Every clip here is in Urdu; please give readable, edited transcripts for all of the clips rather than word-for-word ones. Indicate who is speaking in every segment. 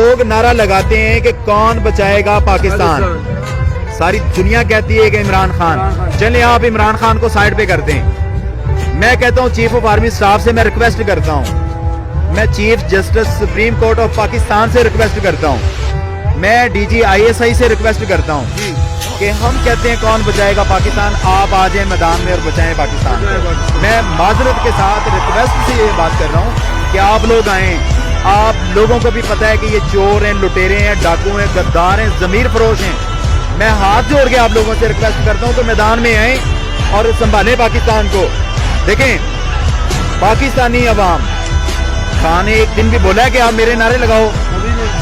Speaker 1: لوگ نعرہ لگاتے ہیں کہ کون بچائے گا پاکستان، ساری دنیا کہتی ہے کہ عمران خان. چلیں آپ عمران خان کو سائیڈ پہ کر دیں. میں کہتا ہوں چیف آف آرمی سٹاف سے میں ریکویسٹ کرتا ہوں، میں chief justice supreme court of Pakistan سے ریکویسٹ کرتا ہوں، میں D G I S I سے ریکویسٹ کرتا ہوں کہ ہم کہتے ہیں کون بچائے گا پاکستان، آپ آ جائیں میدان میں اور بچائیں پاکستان. میں معذرت کے ساتھ ریکویسٹ سے یہ بات کر رہا ہوں کہ آپ لوگ آئیں. آپ لوگوں کو بھی پتہ ہے کہ یہ چور ہیں، لٹیرے ہیں، ڈاکو ہیں، غدار ہیں، ضمیر فروش ہیں. میں ہاتھ جوڑ کے آپ لوگوں سے ریکویسٹ کرتا ہوں کہ میدان میں آئیں اور سنبھالیں پاکستان کو. دیکھیں پاکستانی عوام، خان نے ایک دن بھی بولا ہے کہ آپ میرے نعرے لگاؤ،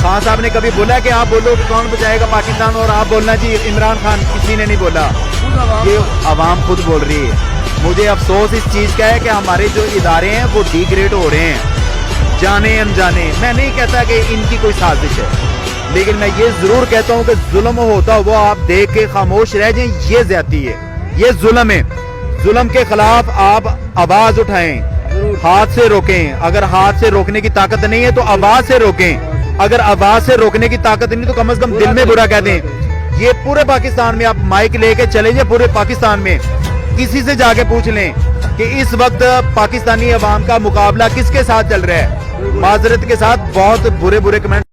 Speaker 1: خان صاحب نے کبھی بولا کہ آپ بولو کہ کون بچائے گا پاکستان اور آپ بولنا جی عمران خان، کسی نے نہیں بولا، یہ عوام خود بول رہی ہے. مجھے افسوس اس چیز کا ہے کہ ہمارے جو ادارے ہیں وہ ڈی گریڈ ہو رہے ہیں جانے انجانے. میں نہیں کہتا کہ ان کی کوئی سازش ہے، لیکن میں یہ ضرور کہتا ہوں کہ ظلم ہوتا وہ آپ دیکھ کے خاموش رہ جائیں، یہ زیادتی ہے، یہ ظلم ہے. ظلم کے خلاف آپ آواز اٹھائیں، ہاتھ سے روکیں. اگر ہاتھ سے روکنے کی طاقت نہیں ہے تو آواز سے روکیں. اگر آواز سے روکنے کی طاقت نہیں تو کم از کم دل میں برا کہہ دیں. یہ پورے پاکستان میں آپ مائک لے کے چلیں جائیں، پورے پاکستان میں کسی سے جا کے پوچھ لیں کہ اس وقت پاکستانی عوام کا مقابلہ کس کے ساتھ چل رہا ہے. معذرت کے ساتھ بہت برے کمنٹ